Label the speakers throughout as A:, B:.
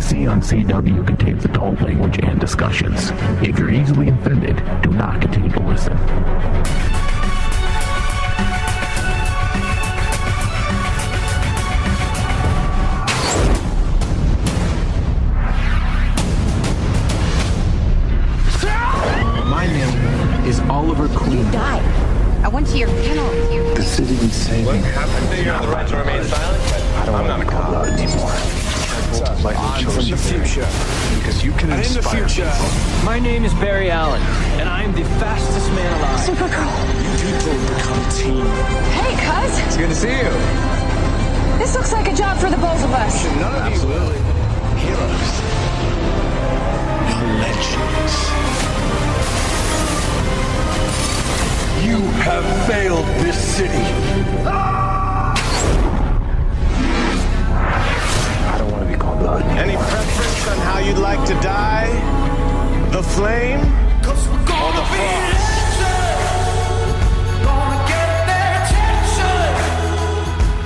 A: DC on CW contains adult language and discussions. If you're easily offended, do not continue to listen.
B: My name is Oliver Queen.
C: You died. I went to your funeral with you.
B: The city needs saving.
D: What happened to you? The right to remain silent?
B: I'm not a god anymore. I'm from the future. Because you can inspire. In the future,
E: my name is Barry Allen, and I'm the fastest man alive.
C: Supergirl.
B: You people become a team.
C: Hey, cuz.
D: It's good to see you.
C: This looks like a job for the both of us.
B: None of you heroes. You're legends. You have failed this city. I don't want to be called blood.
D: Any preference on how you'd like to die? The flame or the frost?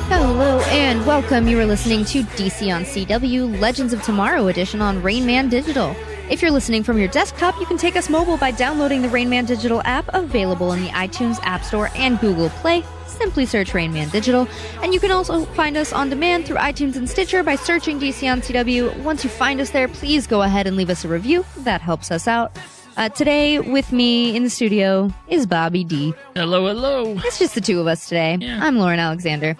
F: Hello and welcome. You are listening to DC on CW Legends of Tomorrow edition on Rain Man Digital. If you're listening from your desktop, you can take us mobile by downloading the Rain Man Digital app, available in the iTunes App Store and Google Play. Simply search Rain Man Digital. And you can also find us on demand through iTunes and Stitcher by searching DC on CW. Once you find us there, please go ahead and leave us a review. That helps us out. Today, with me in the studio is Bobby D.
G: Hello, hello.
F: It's just the two of us today.
G: Yeah.
F: I'm Lauren Alexander.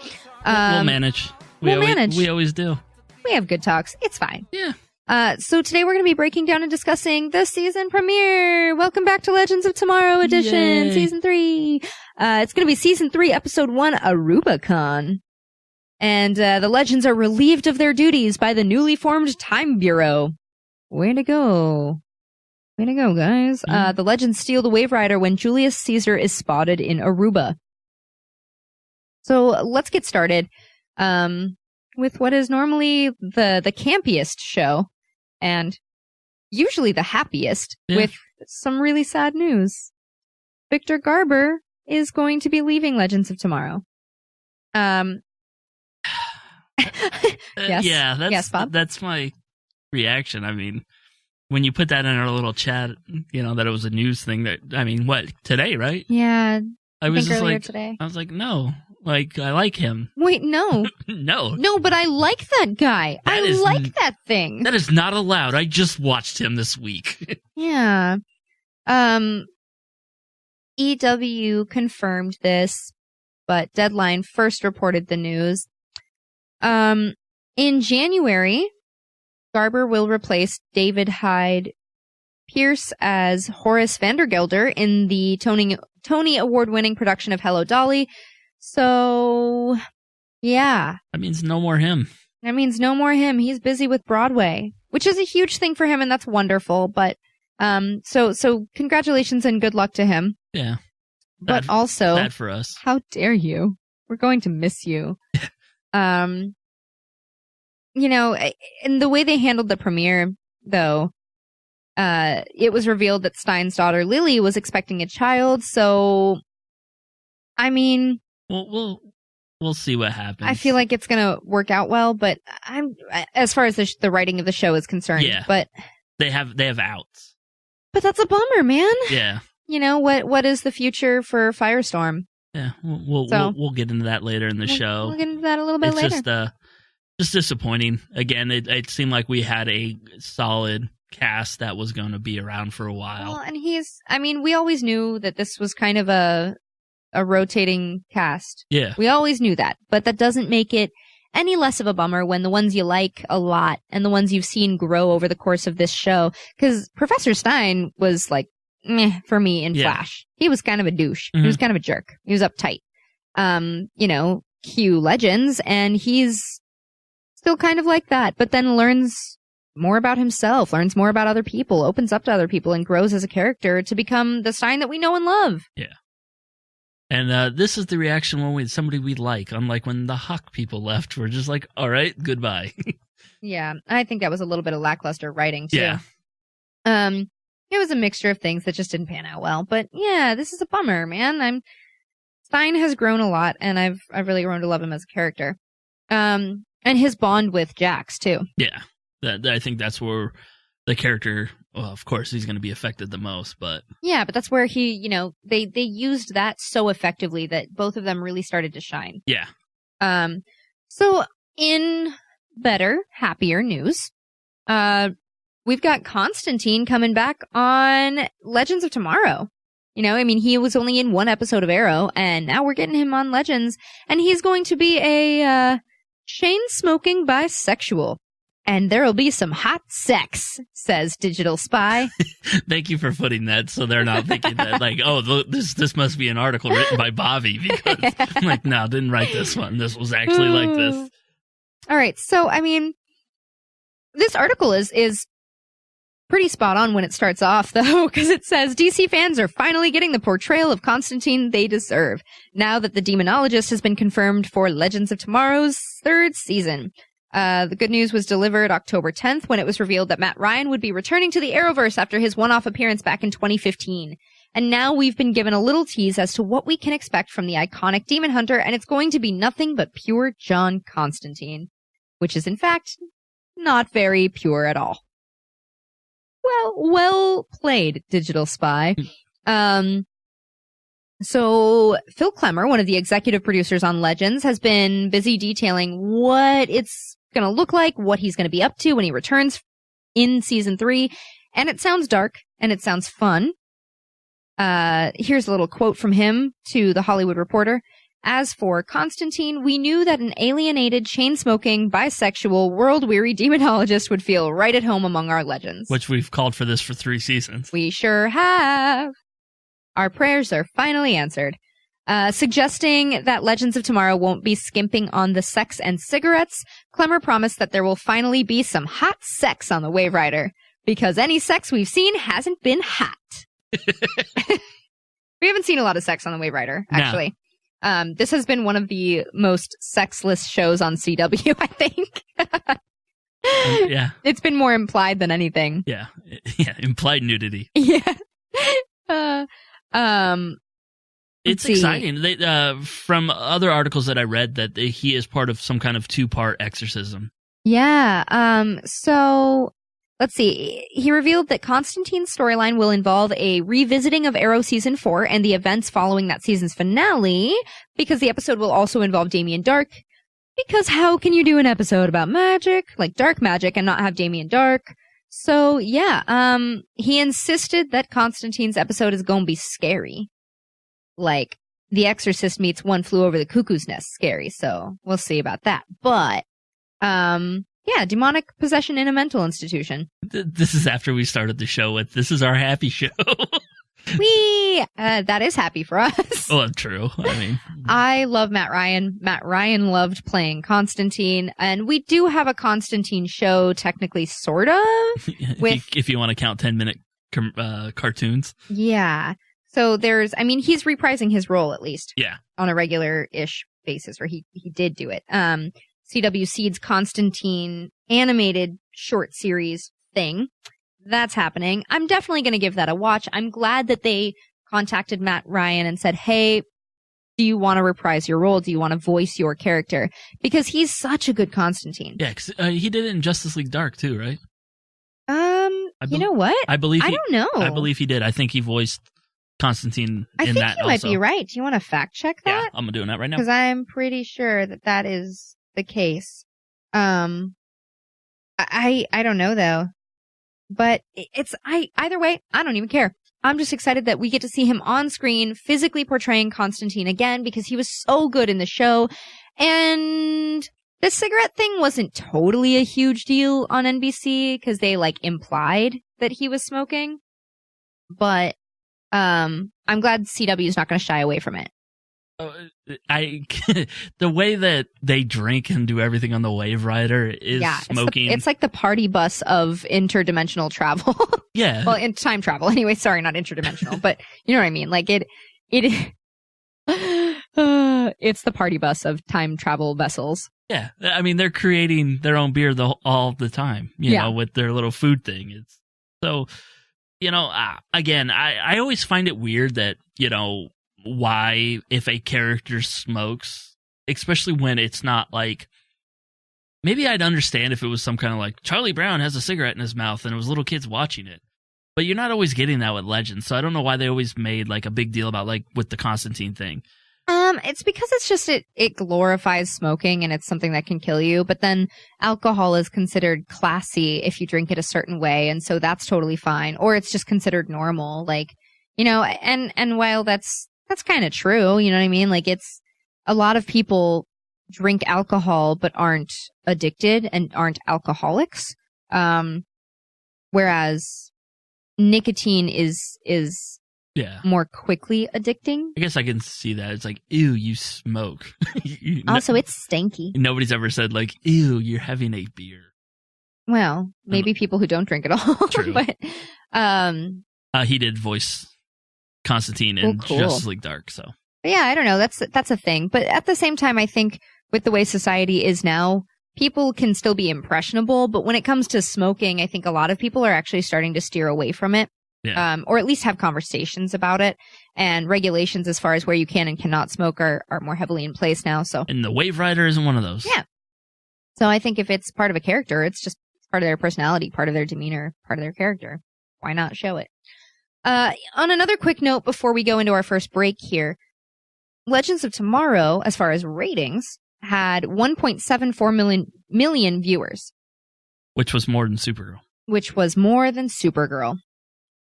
G: We'll manage.
F: We'll manage.
G: We always do.
F: We have good talks. It's fine.
G: Yeah.
F: So today we're going to be breaking down and discussing the season premiere. Welcome back to Legends of Tomorrow edition,
G: Yay.
F: season 3. It's going to be season 3, episode 1, Aruba-Con. And the Legends are relieved of their duties by the newly formed Time Bureau. Way to go. Way to go, guys. The Legends steal the Wave Rider when Julius Caesar is spotted in Aruba. So let's get started with what is normally the campiest show. And usually the happiest, with some really sad news. Victor Garber is going to be leaving Legends of Tomorrow. Yes.
G: Yeah,
F: yes, Bob?
G: That's my reaction. I mean, when you put that in our little chat, you know, that it was a news thing today, right?
F: Yeah.
G: I was
F: think
G: just
F: earlier
G: like,
F: today.
G: I was like, no, like, I like him.
F: Wait, no.
G: No.
F: No, but I like that guy. I like that thing.
G: That is not allowed. I just watched him this week.
F: Yeah. EW confirmed this, but Deadline first reported the news. In January, Garber will replace David Hyde Pierce as Horace Vandergelder in the Tony Award-winning production of Hello, Dolly. So, yeah.
G: That means no more him.
F: That means no more him. He's busy with Broadway, which is a huge thing for him, and that's wonderful. But, so congratulations and good luck to him.
G: Yeah.
F: But also,
G: bad for us.
F: How dare you? We're going to miss you. You know, and the way they handled the premiere, though, it was revealed that Stein's daughter Lily was expecting a child. So, I mean,
G: we'll see what happens.
F: I feel like it's gonna work out well, but as far as the writing of the show is concerned.
G: Yeah.
F: But
G: they have outs.
F: But that's a bummer, man.
G: Yeah.
F: You know what is the future for Firestorm?
G: Yeah, we'll get into that later in the show.
F: We'll get into that a little bit later.
G: It's just disappointing. Again, it seemed like we had a solid cast that was going to be around for a while.
F: Well, and we always knew that this was kind of a rotating cast.
G: Yeah.
F: We always knew that, but that doesn't make it any less of a bummer when the ones you like a lot and the ones you've seen grow over the course of this show. Because Professor Stein was like, meh, for me in Flash. He was kind of a douche. Mm-hmm. He was kind of a jerk. He was uptight. You know, cue Legends, and he's still kind of like that, but then learns more about himself, learns more about other people, opens up to other people, and grows as a character to become the Stein that we know and love.
G: Yeah. And this is the reaction when somebody we like, unlike when the Hawk people left. We're just like, all right, goodbye.
F: Yeah, I think that was a little bit of lackluster writing, too.
G: Yeah.
F: It was a mixture of things that just didn't pan out well. But yeah, this is a bummer, man. Stein has grown a lot, and I've really grown to love him as a character. And his bond with Jax, too.
G: Yeah. I think that's where the character, well, of course, he's going to be affected the most, but
F: Yeah, but that's where he, they used that so effectively that both of them really started to shine.
G: yeah.
F: So in better, happier news, we've got Constantine coming back on Legends of Tomorrow. He was only in one episode of Arrow, and now we're getting him on Legends, and he's going to be a chain-smoking bisexual. And there'll be some hot sex, says Digital Spy.
G: Thank you for putting that so they're not thinking that, like, oh, this must be an article written by Bobby, because I'm like, no, didn't write this one. This was actually like this.
F: All right, so, this article is pretty spot on when it starts off, though, because it says DC fans are finally getting the portrayal of Constantine they deserve, now that the Demonologist has been confirmed for Legends of Tomorrow's third season. The good news was delivered October 10th when it was revealed that Matt Ryan would be returning to the Arrowverse after his one-off appearance back in 2015. And now we've been given a little tease as to what we can expect from the iconic Demon Hunter, and it's going to be nothing but pure John Constantine, which is in fact not very pure at all. Well played, Digital Spy. So Phil Klemmer, one of the executive producers on Legends, has been busy detailing what it's going to look like, what he's going to be up to when he returns in season 3. And it sounds dark and it sounds fun. Here's a little quote from him to The Hollywood Reporter. As for Constantine, we knew that an alienated, chain-smoking, bisexual, world-weary demonologist would feel right at home among our legends.
G: Which we've called for this for 3 seasons.
F: We sure have. Our prayers are finally answered. Suggesting that Legends of Tomorrow won't be skimping on the sex and cigarettes, Klemmer promised that there will finally be some hot sex on the Wave Rider, because any sex we've seen hasn't been hot. We haven't seen a lot of sex on the Wave Rider, actually. No. This has been one of the most sexless shows on CW, I think.
G: Yeah.
F: It's been more implied than anything.
G: Yeah. Yeah. Implied nudity.
F: Yeah.
G: It's exciting. From other articles that I read, that he is part of some kind of 2-part exorcism.
F: Yeah. So let's see. He revealed that Constantine's storyline will involve a revisiting of Arrow season 4 and the events following that season's finale, because the episode will also involve Damien Dark. Because how can you do an episode about magic, like dark magic, and not have Damien Dark? So yeah, he insisted that Constantine's episode is going to be scary. Like, The Exorcist meets One Flew Over the Cuckoo's Nest scary, so we'll see about that. But, yeah, demonic possession in a mental institution.
G: This is after we started the show with, this is our happy show.
F: That is happy for us.
G: Well, true.
F: I love Matt Ryan. Matt Ryan loved playing Constantine, and we do have a Constantine show, technically, sort of.
G: If you want to count 10-minute cartoons.
F: Yeah. So he's reprising his role, at least.
G: Yeah.
F: On a regular-ish basis, or he did do it. CW Seed's Constantine animated short series thing. That's happening. I'm definitely going to give that a watch. I'm glad that they contacted Matt Ryan and said, hey, do you want to reprise your role? Do you want to voice your character? Because he's such a good Constantine.
G: Yeah, 'cause, he did it in Justice League Dark too, right?
F: You know what?
G: I don't
F: know.
G: I believe he did. I think he voiced Constantine in that also.
F: I think you might be right. Do you want to fact check that?
G: Yeah, I'm doing that right now.
F: Because I'm pretty sure that is the case. I don't know though. But either way, I don't even care. I'm just excited that we get to see him on screen, physically portraying Constantine again, because he was so good in the show. And the cigarette thing wasn't totally a huge deal on NBC, because they, implied that he was smoking. But, I'm glad CW is not going to shy away from it.
G: The way that they drink and do everything on the Wave Rider is smoking.
F: It's like the party bus of interdimensional travel.
G: Yeah.
F: Well, in time travel anyway. Sorry, not interdimensional, but you know what I mean. It's the party bus of time travel vessels.
G: Yeah, they're creating their own beer all the time. You know, with their little food thing. It's so, again, I always find it weird that why if a character smokes, especially when it's not maybe I'd understand if it was some kind of like Charlie Brown has a cigarette in his mouth and it was little kids watching it. But you're not always getting that with Legends, so I don't know why they always made like a big deal about like with the Constantine thing.
F: It's because it's just it glorifies smoking and it's something that can kill you. But then alcohol is considered classy if you drink it a certain way, and so that's totally fine. Or it's just considered normal, like, you know. And while that's kind of true, you know what I mean? Like, it's a lot of people drink alcohol but aren't addicted and aren't alcoholics. Whereas nicotine is more quickly addicting.
G: I guess I can see that. It's like, ew, you smoke.
F: Also, it's stanky.
G: Nobody's ever said like, ew, you're having a beer.
F: Well, maybe people who don't drink at all.
G: True.
F: But
G: he did voice Constantine in Justice League Dark, so.
F: But yeah, I don't know. That's a thing. But at the same time, I think with the way society is now, people can still be impressionable. But when it comes to smoking, I think a lot of people are actually starting to steer away from it.
G: Yeah.
F: Or at least have conversations about it, and regulations as far as where you can and cannot smoke are more heavily in place now. So,
G: and the Wave Rider isn't one of those.
F: Yeah. So I think if it's part of a character, it's just part of their personality, part of their demeanor, part of their character. Why not show it? On another quick note before we go into our first break here, Legends of Tomorrow, as far as ratings, had 1.74 million viewers.
G: Which was more than Supergirl.
F: Which was more than Supergirl.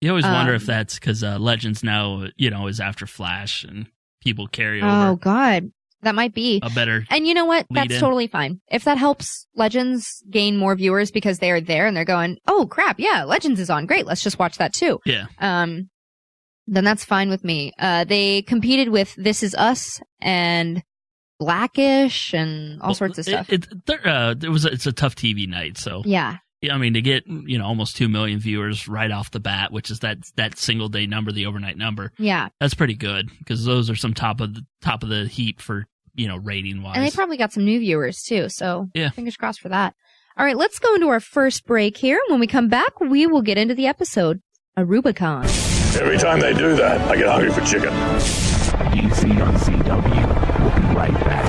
G: You always wonder if that's because Legends now, you know, is after Flash and people carry over.
F: Oh, God. That might be.
G: A better
F: And you know what? That's
G: in.
F: totally fine. If that helps Legends gain more viewers because they are there and they're going, oh, crap, yeah, Legends is on. Great, let's just watch that too.
G: Yeah.
F: Then that's fine with me. They competed with This Is Us and Blackish and all sorts of stuff.
G: It's a tough TV night, so.
F: Yeah.
G: I mean, to get, you know, almost 2 million viewers right off the bat, which is that single day number, the overnight number.
F: Yeah.
G: That's pretty good because those are some top of the heap for, you know, rating wise.
F: And they probably got some new viewers too. So
G: yeah.
F: Fingers crossed for that. All right, let's go into our first break here. When we come back, we will get into the episode, Aruba-Con.
H: Every time they do that, I get hungry for chicken.
A: DC on CW. We'll be right back.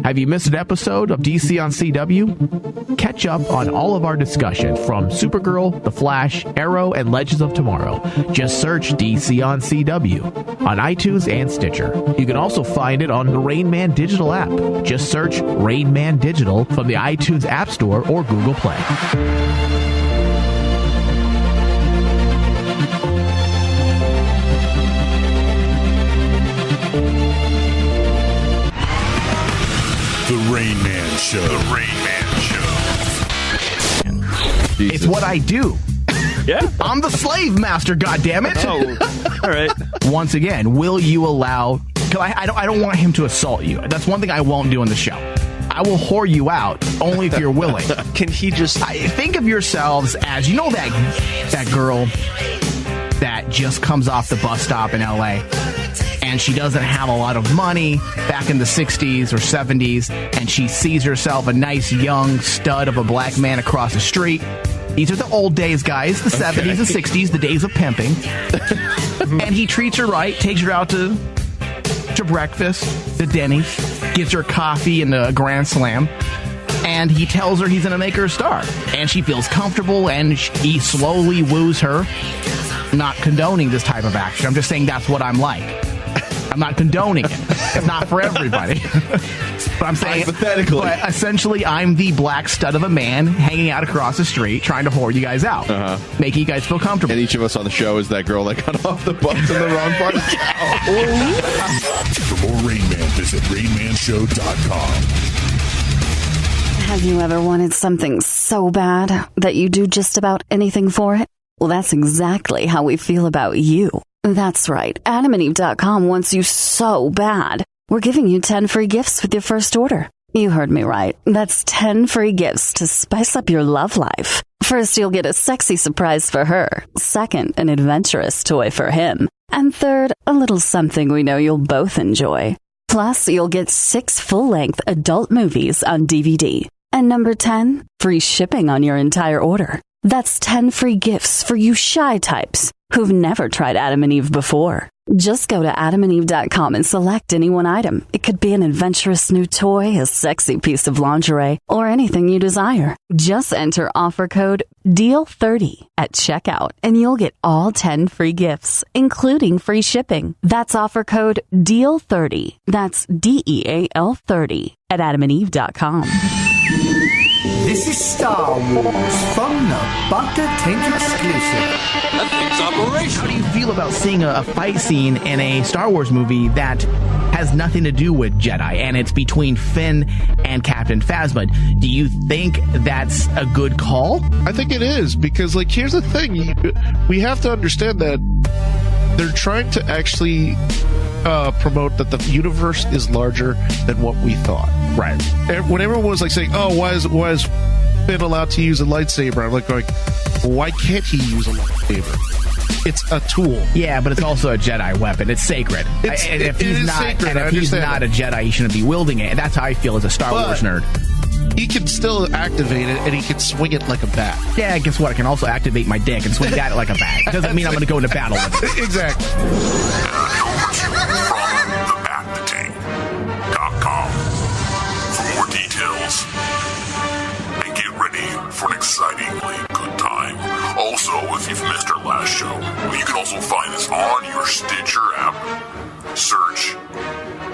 A: Have you missed an episode of DC on CW? Catch up on all of our discussion from Supergirl, The Flash, Arrow, and Legends of Tomorrow. Just search DC on CW on iTunes and Stitcher. You can also find it on the Rain Man Digital app. Just search Rain Man Digital from the iTunes App Store or Google Play.
H: The Rain Man Show. The Rain Man Show.
I: It's what I do.
J: Yeah?
I: I'm the slave master, goddammit.
J: Oh, all right.
I: Once again, will you allow... Because I don't want him to assault you. That's one thing I won't do in the show. I will whore you out only if you're willing.
J: Can he just...
I: think of yourselves as, you know, that girl that just comes off the bus stop in L.A., and she doesn't have a lot of money back in the 60s or 70s, and she sees herself a nice young stud of a black man across the street. These are the old days, guys, the 70s and 60s, the days of pimping. And he treats her right, takes her out to breakfast, to Denny's, gives her coffee and a Grand Slam, and he tells her he's going to make her a star. And she feels comfortable, and he slowly woos her. I'm not condoning this type of action. I'm just saying that's what I'm like. I'm not condoning it. It's not for everybody. But I'm saying,
J: hypothetically.
I: But essentially, I'm the black stud of a man hanging out across the street trying to whore you guys out, making you guys feel comfortable.
J: And each of us on the show is that girl that got off the bus in the wrong part of town.
H: For more Rain Man, visit RainManShow.com.
K: Have you ever wanted something so bad that you do just about anything for it? Well, that's exactly how we feel about you. That's right. AdamandEve.com wants you so bad. We're giving you 10 free gifts with your first order. You heard me right. That's 10 free gifts to spice up your love life. First, you'll get a sexy surprise for her. Second, an adventurous toy for him. And third, a little something we know you'll both enjoy. Plus, you'll get 6 full-length adult movies on DVD. And number 10, free shipping on your entire order. That's 10 free gifts for you shy types. who've never tried Adam and Eve before. Just go to adamandeve.com and select any one item. It could be an adventurous new toy, a sexy piece of lingerie, or anything you desire. Just enter offer code DEAL30 at checkout and you'll get all 10 free gifts, including free shipping. That's offer code DEAL30. That's DEAL30 at adamandeve.com.
L: This is Star Wars from the Baka Tank exclusive.
A: That thing's operational. How do you feel about seeing a fight scene in a Star Wars movie that has nothing to do with Jedi, and it's between Finn and Captain Phasma? Do you think that's a good call?
M: I think it is, because, like, here's the thing. We have to understand that they're trying to actually promote that the universe is larger than what we thought.
A: Right.
M: When everyone was, like, saying, oh, why is Finn allowed to use a lightsaber? I'm like going, why can't he use a lightsaber? It's a tool.
A: Yeah, but it's also a Jedi weapon. It's sacred. If he's not a Jedi, he shouldn't be wielding it. And that's how I feel as a Star Wars nerd.
M: He can still activate it, and he can swing it like a bat.
A: Yeah, guess what? I can also activate my dick and swing that like a bat. Doesn't mean I'm going to go into battle with it.
M: Exactly.
H: TheBacTheTank.com for more details. And get ready for an excitingly good time. Also, if you've missed our last show, you can also find us on your Stitcher app. Search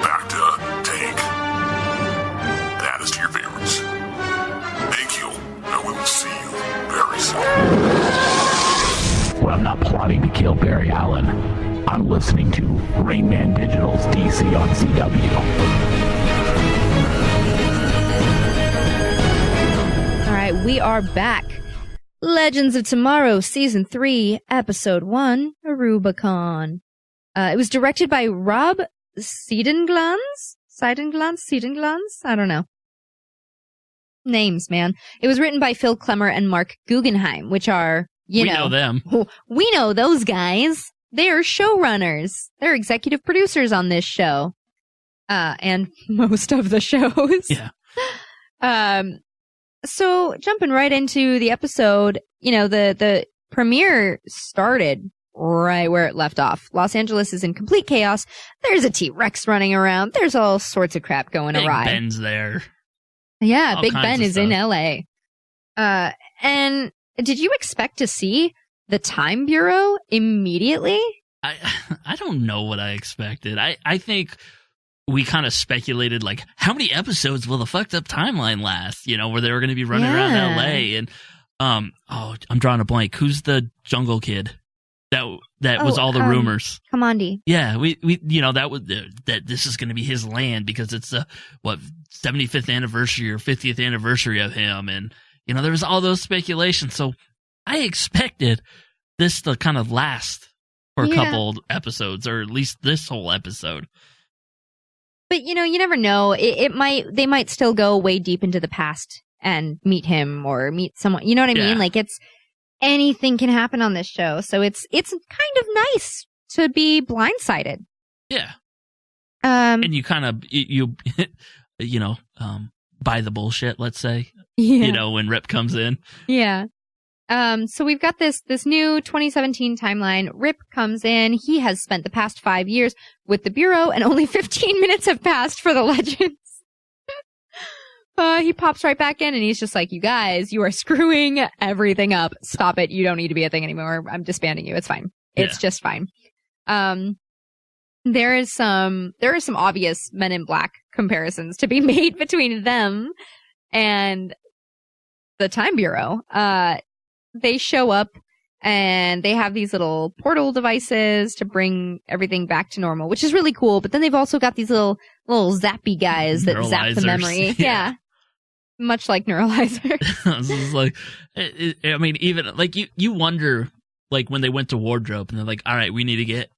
H: Back to Tank. Add us to your favorites. Thank you, and we will see you very soon.
N: Well, I'm not plotting to kill Barry Allen. I'm listening to Rain Man Digital's DC on CW.
F: All right, we are back. Legends of Tomorrow, Season 3, Episode 1, Aruba-Con. It was directed by Rob Seidenglanz? I don't know. Names, man. It was written by Phil Klemmer and Mark Guggenheim, which are, we know them. We know those guys. They're showrunners. They're executive producers on this show. And most of the shows.
G: Yeah.
F: So jumping right into the episode, the premiere started right where it left off. Los Angeles is in complete chaos. There's a T-Rex running around. There's all sorts of crap going awry.
G: Big Ben's there.
F: Yeah,
G: All
F: Big
G: kinds
F: Ben
G: of
F: is in
G: stuff.
F: LA. And did you expect to see the Time Bureau immediately?
G: I don't know what I expected. I think we kind of speculated, like, how many episodes will the fucked up timeline last? Where they were going to be running around LA. And, I'm drawing a blank. Who's the jungle kid? That was all the rumors.
F: Commandi.
G: Yeah, we that was that this is going to be his land because it's the 75th anniversary or 50th anniversary of him, and there was all those speculations. So I expected this to kind of last for a couple episodes, or at least this whole episode.
F: But you never know. They might still go way deep into the past and meet him or meet someone. You know what I mean? Like anything can happen on this show, so it's kind of nice to be blindsided.
G: Yeah. And you kind of you buy the bullshit. Let's say.
F: Yeah.
G: When Rip comes in.
F: Yeah. So we've got this new 2017 timeline. Rip comes in. He has spent the past 5 years with the Bureau, and only 15 minutes have passed for the Legends. He pops right back in, and he's just like, you guys, you are screwing everything up. Stop it. You don't need to be a thing anymore. I'm disbanding you. It's fine. It's just fine. There are some obvious Men in Black comparisons to be made between them and the Time Bureau. They show up and they have these little portal devices to bring everything back to normal, which is really cool. But then they've also got these little zappy guys that zap the memory. Yeah. Much like neuralizers.
G: It's like, I mean, even like you wonder, like when they went to wardrobe and they're like, all right, we need to get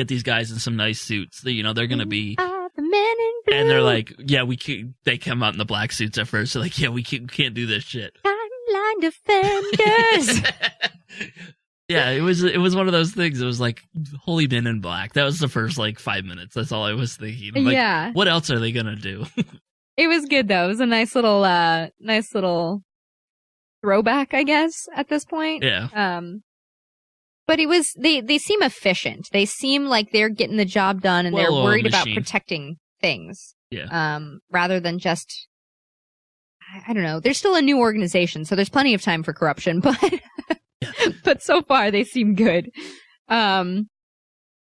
G: these guys in some nice suits. They're going to be
F: the men in blue.
G: And they're like, yeah, they come out in the black suits at first. They're like, yeah, we can't do this shit.
F: Timeline defenders.
G: Yeah, it was one of those things. It was like, holy Men in Black. That was the first 5 minutes. That's all I was thinking. I'm like, what else are they gonna do?
F: It was good though. It was a nice little throwback, I guess, at this point.
G: Yeah.
F: But they seem efficient. They seem like they're getting the job done and they're worried about protecting things.
G: Yeah.
F: Rather than just, I don't know. They're still a new organization, so there's plenty of time for corruption, but so far they seem good. They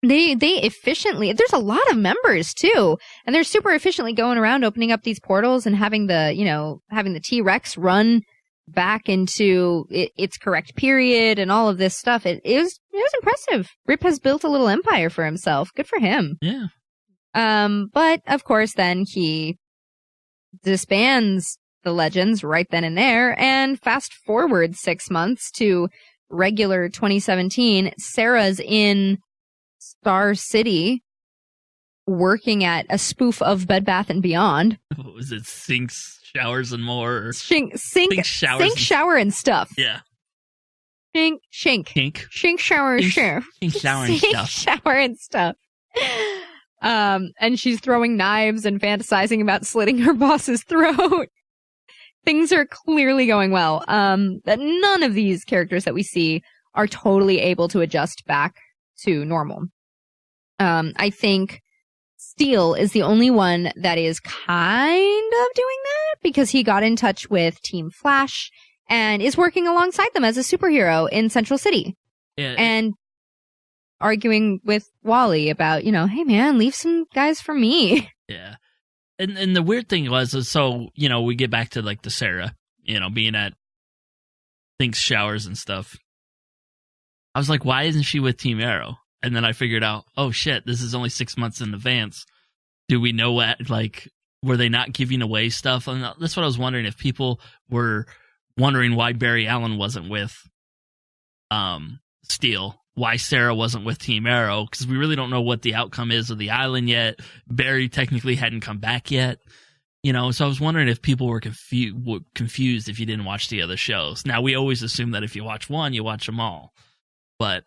F: efficiently, there's a lot of members too, and they're super efficiently going around opening up these portals and having the T-Rex run back into its correct period and all of this stuff. It was impressive. Rip has built a little empire for himself. Good for him.
G: Yeah.
F: But of course then he disbands the Legends right then and there, and fast forward 6 months to regular 2017, Sarah's in Star City working at a spoof of Bed Bath & Beyond.
G: What was it? Sinks, showers, and more?
F: Sink,
G: showers,
F: shower, and stuff.
G: Yeah.
F: Shink, shower, and stuff.
G: Sink, shower, and
F: Sink,
G: stuff.
F: shower, and stuff. And she's throwing knives and fantasizing about slitting her boss's throat. Things are clearly going well. That none of these characters that we see are totally able to adjust back to normal. I think Steel is the only one that is kind of doing that because he got in touch with Team Flash and is working alongside them as a superhero in Central City.
G: Yeah.
F: And arguing with Wally about, hey man, leave some guys for me.
G: Yeah. And the weird thing was, so, we get back to like the Sarah, being at Thinks showers and stuff. I was like, why isn't she with Team Arrow? And then I figured out, oh shit, this is only 6 months in advance. Do we know what, were they not giving away stuff? And that's what I was wondering, if people were wondering why Barry Allen wasn't with Steel, why Sarah wasn't with Team Arrow, because we really don't know what the outcome is of the island yet. Barry technically hadn't come back yet. So I was wondering if people were confused if you didn't watch the other shows. Now, we always assume that if you watch one, you watch them all. But,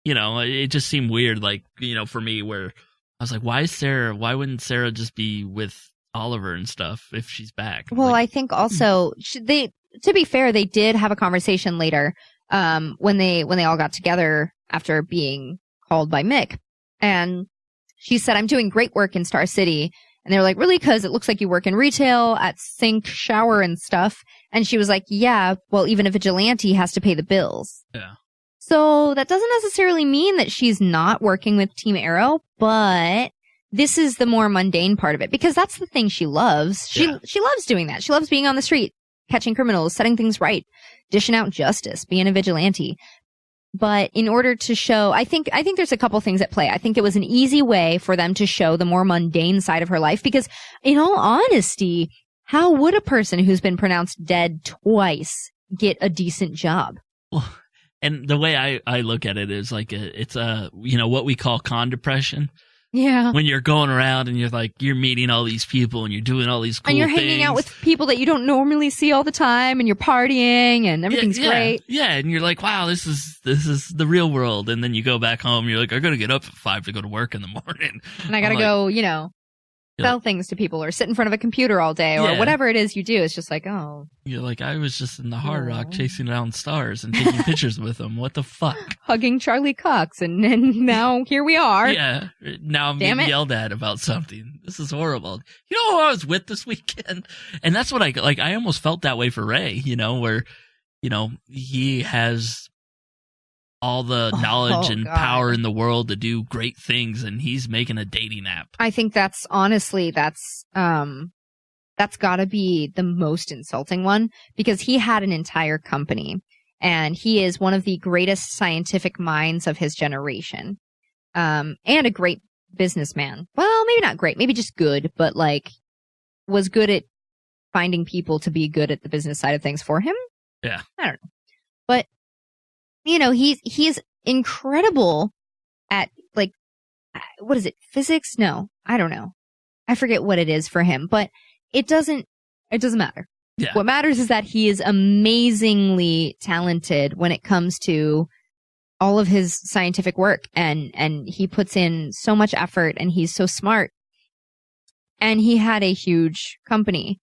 G: it just seemed weird, for me, where I was like, why wouldn't Sarah just be with Oliver and stuff if she's back?
F: Well, I think also, to be fair, they did have a conversation later, when they all got together after being called by Mick. And she said, I'm doing great work in Star City. And they were like, really? Because it looks like you work in retail at Sink, Shower, and stuff. And she was like, yeah, well, even a vigilante has to pay the bills.
G: Yeah.
F: So that doesn't necessarily mean that she's not working with Team Arrow, but this is the more mundane part of it, because that's the thing she loves. She loves doing that. She loves being on the street, catching criminals, setting things right, dishing out justice, being a vigilante. But in order to show, I think there's a couple things at play. I think it was an easy way for them to show the more mundane side of her life, because in all honesty, how would a person who's been pronounced dead twice get a decent job?
G: Well, and the way I look at it is it's what we call con depression.
F: Yeah.
G: When you're going around and you're meeting all these people and you're doing all these cool
F: things. And you're
G: things.
F: hanging out with people that you don't normally see all the time, and you're partying and everything's great.
G: Yeah, and you're like, wow, this is the real world. And then you go back home, you're like, I gotta get up at 5 to go to work in the morning.
F: And I gotta go, sell things to people or sit in front of a computer all day or whatever it is you do. It's just like, oh.
G: You're like, I was just in the Hard Rock chasing down stars and taking pictures with them. What the fuck?
F: Hugging Charlie Cox, and now here we are.
G: Yeah, now I'm being yelled at about something. This is horrible. You know who I was with this weekend? And that's what I almost felt that way for Ray, where, he has all the knowledge and power in the world to do great things, and he's making a dating app.
F: I think that's gotta be the most insulting one, because he had an entire company, and he is one of the greatest scientific minds of his generation, and a great businessman. Well, maybe not great, maybe just good, but was good at finding people to be good at the business side of things for him.
G: Yeah.
F: I don't know. But he's incredible at what is it? Physics? No, I don't know. I forget what it is for him, but it doesn't matter.
G: Yeah.
F: What matters is that he is amazingly talented when it comes to all of his scientific work, and he puts in so much effort, and he's so smart. And he had a huge company.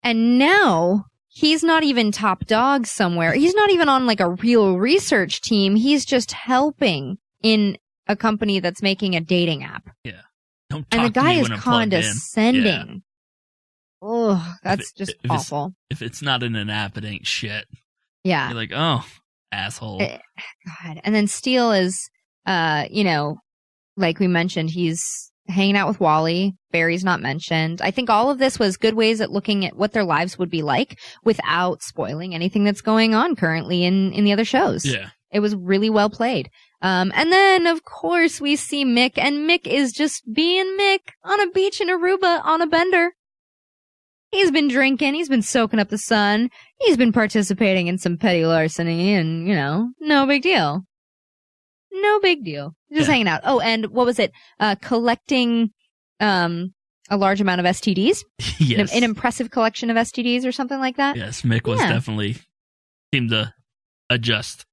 F: And now he's not even top dog somewhere. He's not even on like a real research team. He's just helping in a company that's making a dating app.
G: Yeah. Don't
F: And the
G: talk to
F: guy
G: me
F: is
G: when I'm plugged in.
F: condescending. Oh, that's just awful.
G: If it's not in an app, it ain't shit.
F: Yeah.
G: You're like, oh, asshole.
F: God. And then Steele is, like we mentioned, he's hanging out with Wally. Barry's not mentioned. I think all of this was good ways at looking at what their lives would be like without spoiling anything that's going on currently in the other shows.
G: Yeah.
F: It was really well played. And then, of course, we see Mick, and Mick is just being Mick on a beach in Aruba on a bender. He's been drinking. He's been soaking up the sun. He's been participating in some petty larceny and, no big deal. No big deal. Just hanging out. Oh, and what was it? Collecting a large amount of STDs?
G: Yes.
F: An impressive collection of STDs or something like that?
G: Yes, Mick was definitely seemed to adjust.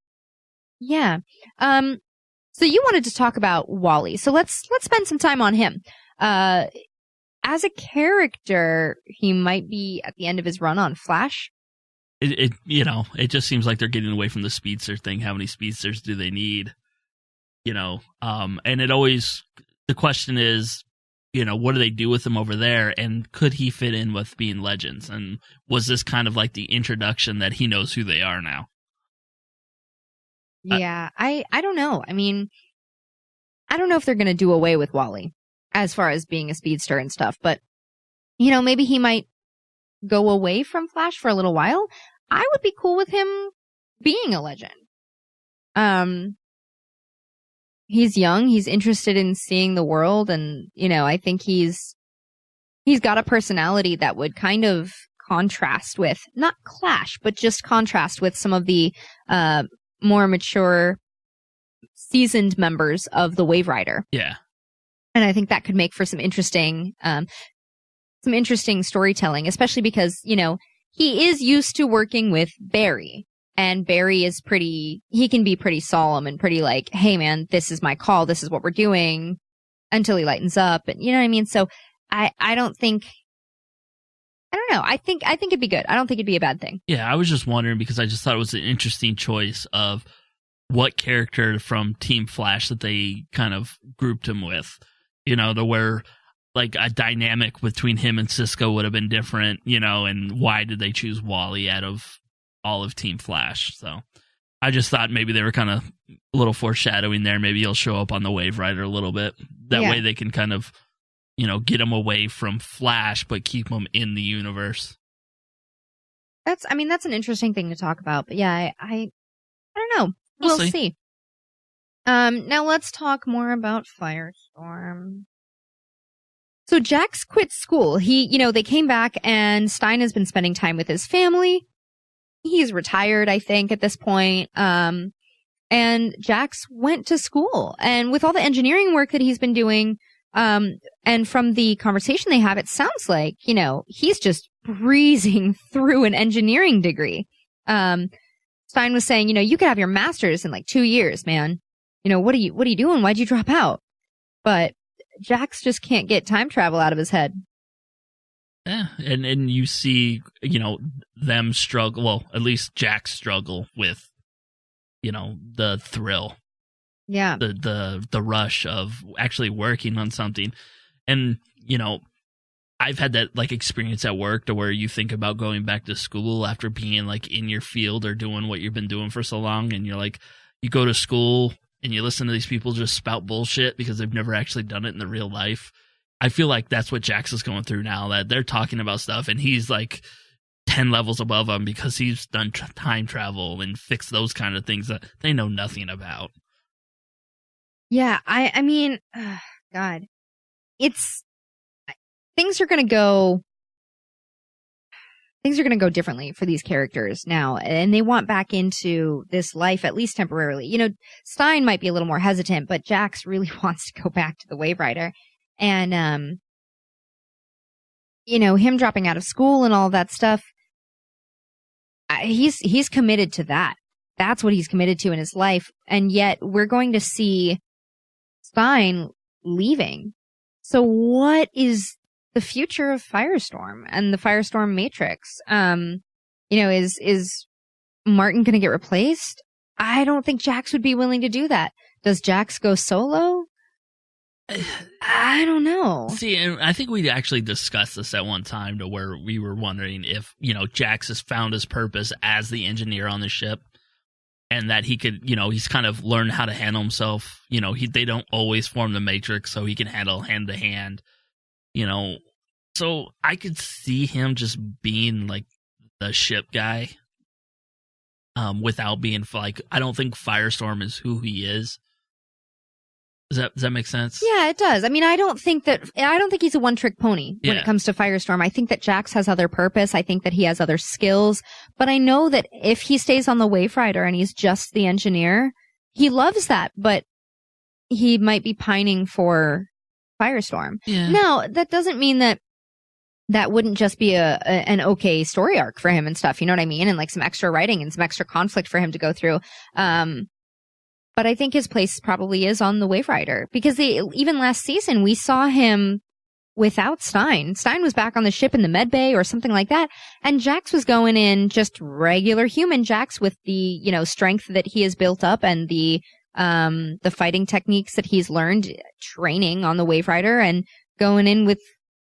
F: Yeah. So you wanted to talk about Wally. So let's spend some time on him. As a character, he might be at the end of his run on Flash.
G: It just seems like they're getting away from the speedster thing. How many speedsters do they need? And it always, the question is, what do they do with him over there? And could he fit in with being Legends? And was this kind of like the introduction that he knows who they are now?
F: Yeah, I don't know. I mean, I don't know if they're going to do away with Wally as far as being a speedster and stuff, but, maybe he might go away from Flash for a little while. I would be cool with him being a legend. He's young, he's interested in seeing the world, and, I think he's got a personality that would kind of contrast with, not clash, but just contrast with some of the, more mature, seasoned members of the Wave Rider.
G: Yeah.
F: And I think that could make for some interesting storytelling, especially because, he is used to working with Barry. And Barry is he can be pretty solemn and pretty like, hey man, this is my call, this is what we're doing, until he lightens up. And you know what I mean? So I don't know. I think it'd be good. I don't think it'd be a bad thing.
G: Yeah, I was just wondering because I just thought it was an interesting choice of what character from Team Flash that they kind of grouped him with. To where like a dynamic between him and Cisco would have been different, and why did they choose Wally out of all of Team Flash? So I just thought maybe they were kind of a little foreshadowing there. Maybe he'll show up on the Wave Rider a little bit. That way they can kind of, get him away from Flash, but keep him in the universe.
F: That's an interesting thing to talk about. But yeah, I don't know. We'll see. Now let's talk more about Firestorm. So Jax quit school. They came back and Stein has been spending time with his family. He's retired, I think, at this point. And Jax went to school. And with all the engineering work that he's been doing, and from the conversation they have, it sounds like, he's just breezing through an engineering degree. Stein was saying, you could have your master's in like 2 years, man. What are you doing? Why'd you drop out? But Jax just can't get time travel out of his head.
G: Yeah, and you see, them struggle, well, at least Jax struggle with, the thrill.
F: Yeah.
G: The rush of actually working on something. And, I've had that like experience at work to where you think about going back to school after being like in your field or doing what you've been doing for so long. And you're like, you go to school and you listen to these people just spout bullshit because they've never actually done it in the real life. I feel like that's what Jax is going through now, that they're talking about stuff and he's like 10 levels above them because he's done time travel and fixed those kind of things that they know nothing about.
F: Yeah, I mean, God, things are going to go differently for these characters now, and they want back into this life, at least temporarily. Stein might be a little more hesitant, but Jax really wants to go back to the Wave Rider. And, him dropping out of school and all that stuff, he's committed to that. That's what he's committed to in his life. And yet we're going to see Stein leaving. So what is the future of Firestorm and the Firestorm Matrix? is Martin going to get replaced? I don't think Jax would be willing to do that. Does Jax go solo? I don't know.
G: See, and I think we actually discussed this at one time to where we were wondering if, Jax has found his purpose as the engineer on the ship and that he could, he's kind of learned how to handle himself. They don't always form the Matrix, so he can handle hand to hand, So I could see him just being like the ship guy without being like, I don't think Firestorm is who he is. Does that make sense?
F: Yeah, it does. I mean, I don't think he's a one-trick pony when it comes to Firestorm. I think that Jax has other purpose. I think that he has other skills. But I know that if he stays on the Wayfighter and he's just the engineer, he loves that, but he might be pining for Firestorm.
G: Yeah.
F: Now, that doesn't mean that wouldn't just be an okay story arc for him and stuff. You know what I mean? And like some extra writing and some extra conflict for him to go through. But I think his place probably is on the Wayfighter because even last season we saw him without Stein. Stein was back on the ship in the med bay or something like that, and Jax was going in just regular human Jax with the strength that he has built up and the fighting techniques that he's learned training on the Wayfighter and going in with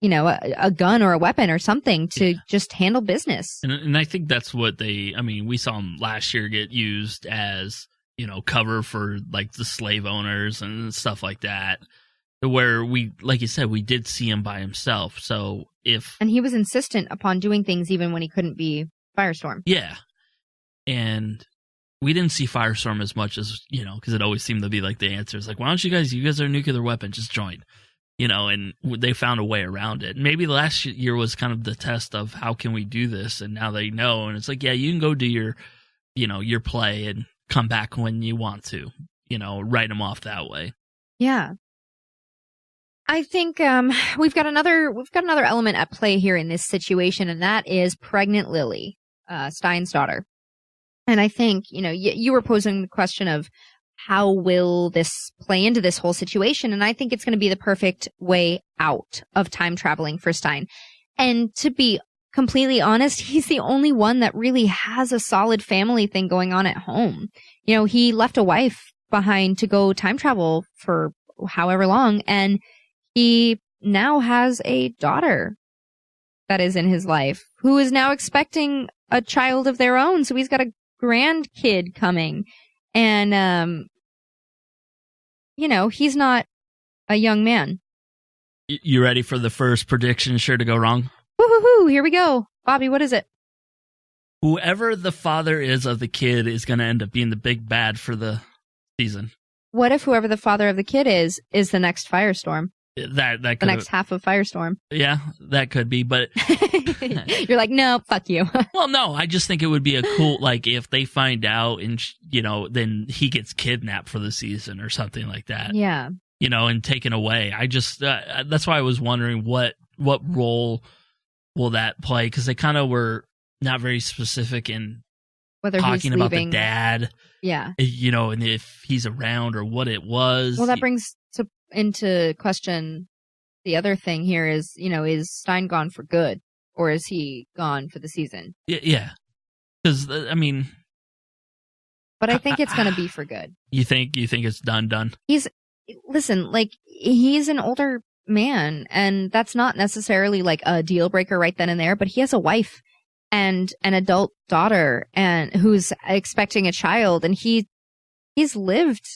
F: a gun or a weapon or something to just handle business.
G: And I think that's what we saw him last year get used as cover for like the slave owners and stuff like that, where we, like you said, we did see him by himself. So and he was insistent upon doing things even when he couldn't be Firestorm. Yeah. And we didn't see Firestorm as much as, because it always seemed to be like the answer is like, why don't you guys are a nuclear weapon, just join, and they found a way around it. Maybe last year was kind of the test of how can we do this? And now they know. And it's like, yeah, you can go do your play and come back when you want to, write them off that way.
F: Yeah. I think we've got another element at play here in this situation, and that is pregnant Lily, Stein's daughter. And I think, you were posing the question of how will this play into this whole situation, and I think it's going to be the perfect way out of time traveling for Stein. And to be completely honest, he's the only one that really has a solid family thing going on at home. He left a wife behind to go time travel for however long, and he now has a daughter that is in his life who is now expecting a child of their own. So he's got a grandkid coming, and he's not a young man.
G: You ready for the first prediction sure to go wrong?
F: Woo-hoo-hoo, here we go. Bobby, what is it?
G: Whoever the father is of the kid is going to end up being the big bad for the season.
F: What if whoever the father of the kid is the next Firestorm?
G: That could
F: the next half of Firestorm.
G: Yeah, that could be, but
F: you're like, no, fuck you.
G: Well, no, I just think it would be a cool, like, if they find out and then he gets kidnapped for the season or something like that.
F: Yeah.
G: And taken away. I just that's why I was wondering what role will that play, because they kind of were not very specific in
F: whether
G: talking about the dad.
F: Yeah.
G: And if he's around or what it was.
F: Well, that brings into question the other thing here is, is Stein gone for good or is he gone for the season?
G: Yeah. Because,
F: but I think it's going to be for good.
G: You think it's done?
F: He's an older man, and that's not necessarily like a deal breaker right then and there, but he has a wife and an adult daughter and who's expecting a child, and he's lived,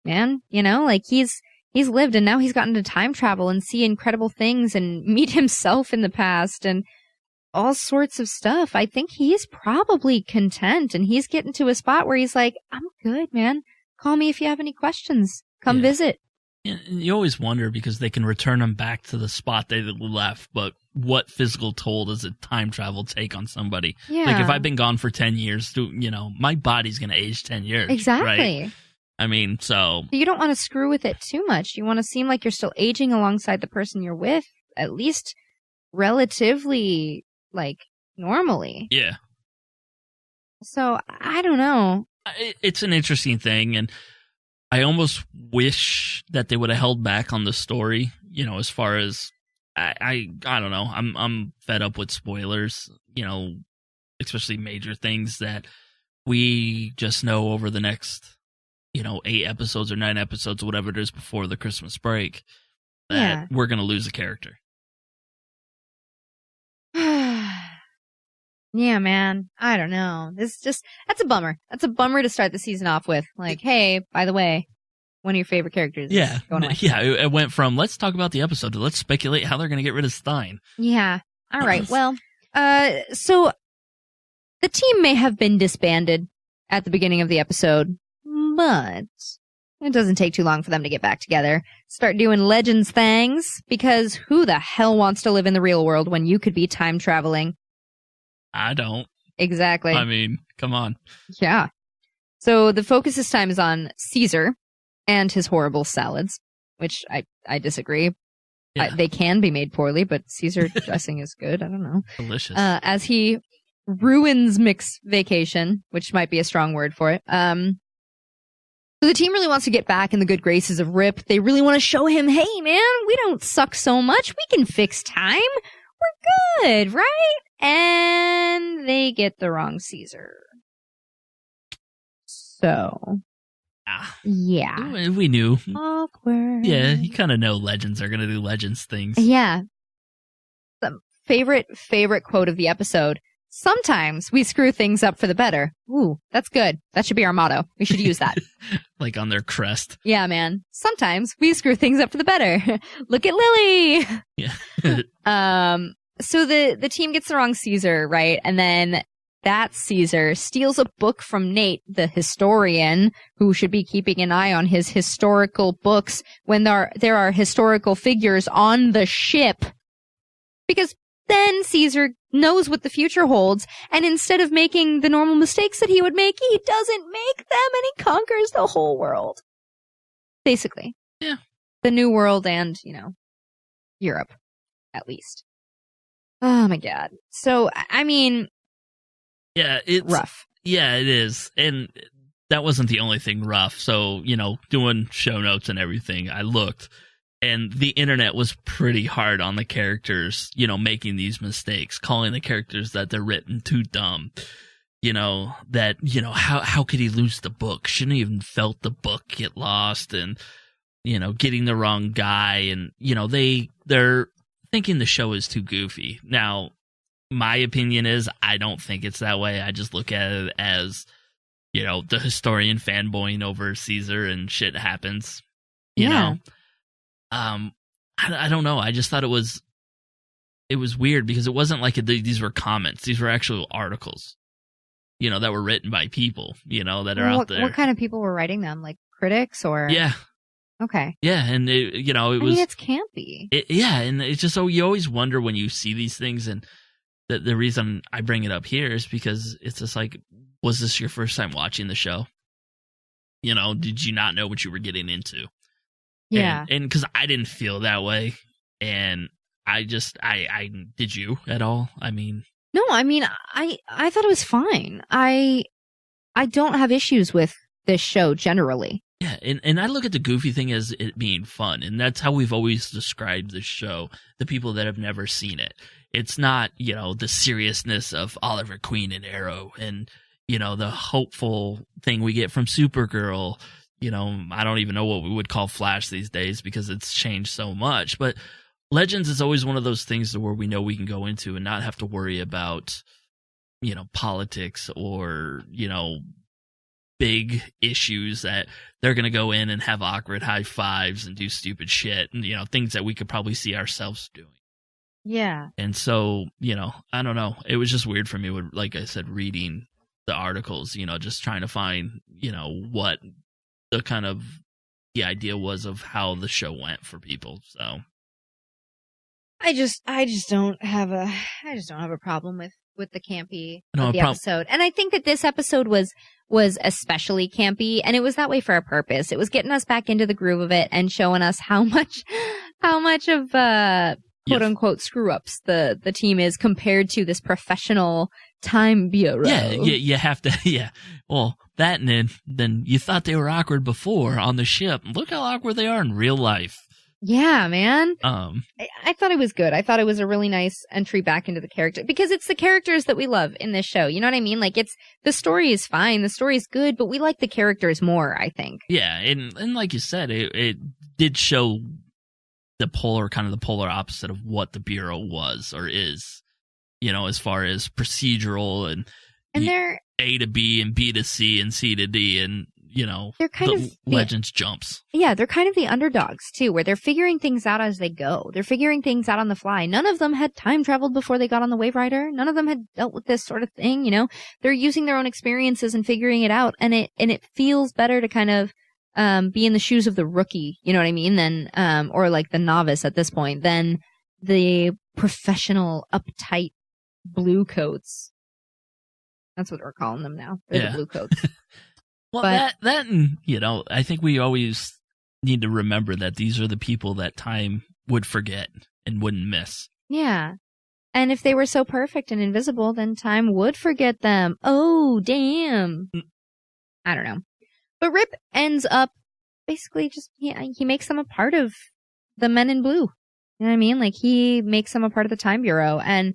F: man, he's lived, and now he's gotten to time travel and see incredible things and meet himself in the past and all sorts of stuff. I think he's probably content, and he's getting to a spot where he's like, I'm good, man. Call me if you have any questions. Come visit.
G: And you always wonder, because they can return them back to the spot they left, but what physical toll does a time travel take on somebody?
F: Yeah.
G: Like, if I've been gone for 10 years, my body's going to age 10 years.
F: Exactly.
G: Right? I mean, so...
F: You don't want to screw with it too much. You want to seem like you're still aging alongside the person you're with, at least relatively, normally.
G: Yeah.
F: So, I don't know.
G: It's an interesting thing, and I almost wish that they would have held back on the story, as far as... I don't know. I'm fed up with spoilers, especially major things that we just know over the next, 8 episodes or 9 episodes, or whatever it is before the Christmas break, that we're going to lose a character.
F: Yeah, man. I don't know. That's a bummer. That's a bummer to start the season off with. Like, hey, by the way, one of your favorite characters is going away.
G: Yeah, it went from let's talk about the episode to let's speculate how they're going to get rid of Stein.
F: Yeah. All right. Well, so the team may have been disbanded at the beginning of the episode, but it doesn't take too long for them to get back together. Start doing Legends things, because who the hell wants to live in the real world when you could be time traveling?
G: I don't.
F: Exactly.
G: I mean, come on.
F: Yeah. So the focus this time is on Caesar and his horrible salads, which I disagree.
G: Yeah.
F: They can be made poorly, but Caesar dressing is good. I don't know.
G: Delicious.
F: As he ruins Mick's vacation, which might be a strong word for it. So the team really wants to get back in the good graces of Rip. They really want to show him, hey, man, we don't suck so much. We can fix time. We're good, right? And they get the wrong Caesar. So, yeah.
G: We knew.
F: Awkward.
G: Yeah, you kind of know Legends are going to do Legends things.
F: Yeah. The favorite quote of the episode. Sometimes we screw things up for the better. Ooh, that's good. That should be our motto. We should use that.
G: Like on their crest.
F: Yeah, man. Sometimes we screw things up for the better. Look at Lily.
G: Yeah.
F: So the team gets the wrong Caesar, right? And then that Caesar steals a book from Nate, the historian, who should be keeping an eye on his historical books when there are historical figures on the ship. Because then Caesar knows what the future holds, and instead of making the normal mistakes that he would make, he doesn't make them, and he conquers the whole world. Basically.
G: Yeah.
F: The New World and, Europe, at least. Oh my god. So, I mean...
G: Yeah, it's...
F: rough.
G: Yeah, it is. And that wasn't the only thing rough. So, doing show notes and everything, I looked, and the internet was pretty hard on the characters, making these mistakes, calling the characters that they're written too dumb. How could he lose the book? Shouldn't he even felt the book get lost, and, getting the wrong guy, and, they're thinking the show is too goofy. Now, my opinion is I don't think it's that way. I just look at it as, the historian fanboying over Caesar and shit happens, you know? I don't know. I just thought it was weird because it wasn't like these were comments. These were actual articles, that were written by people, that are out there.
F: What kind of people were writing them? Like critics or?
G: Yeah.
F: Okay.
G: Yeah, and it was.
F: It's campy.
G: And it's just so you always wonder when you see these things, and the reason I bring it up here is because it's just like, was this your first time watching the show? Did you not know what you were getting into?
F: Yeah.
G: And because I didn't feel that way, and I did you at all? I mean.
F: No, I mean, I thought it was fine. I don't have issues with this show generally.
G: Yeah, and I look at the goofy thing as it being fun, and that's how we've always described the show, the people that have never seen it. It's not, the seriousness of Oliver Queen and Arrow, and, the hopeful thing we get from Supergirl. I don't even know what we would call Flash these days because it's changed so much, but Legends is always one of those things where we know we can go into and not have to worry about, politics or, big issues that they're going to go in and have awkward high fives and do stupid shit and, things that we could probably see ourselves doing.
F: Yeah.
G: And so, I don't know. It was just weird for me, like I said, reading the articles, just trying to find, what the kind of the idea was of how the show went for people. So
F: I just don't have a problem with the campy of the episode. And I think that this episode was especially campy, and it was that way for a purpose. It was getting us back into the groove of it and showing us how much of quote unquote screw ups the team is compared to this professional time bureau.
G: Yeah, you have to. Yeah, well, that and then you thought they were awkward before on the ship. Look how awkward they are in real life.
F: Yeah, man.
G: I
F: thought it was good. I thought it was a really nice entry back into the character because it's the characters that we love in this show. You know what I mean? Like the story is fine. The story is good, but we like the characters more, I think.
G: Yeah. And like you said, it did show the polar opposite of what the Bureau was or is, as far as procedural and
F: they're
G: A to B and B to C and C to D and,
F: they're kind of
G: Legends jumps.
F: Yeah, they're kind of the underdogs too, where they're figuring things out as they go. They're figuring things out on the fly. None of them had time traveled before they got on the Wave Rider. None of them had dealt with this sort of thing, They're using their own experiences and figuring it out, and it feels better to kind of be in the shoes of the rookie, you know what I mean, than or like the novice at this point, than the professional, uptight blue coats. That's what we're calling them now. They're the blue coats.
G: Well, that and, I think we always need to remember that these are the people that time would forget and wouldn't miss.
F: Yeah. And if they were so perfect and invisible, then time would forget them. Oh, damn. I don't know. But Rip ends up basically just, he makes them a part of the Men in Blue. You know what I mean? Like, he makes them a part of the Time Bureau. And,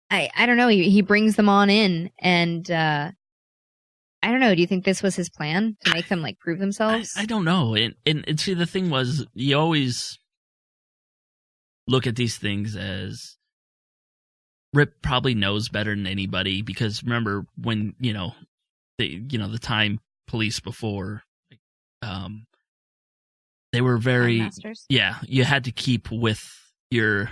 F: I don't know. He brings them on in, and I don't know. Do you think this was his plan to make them like prove themselves?
G: I don't know. And see, the thing was, you always look at these things as Rip probably knows better than anybody, because remember when the Time Police before, they were very you had to keep with your.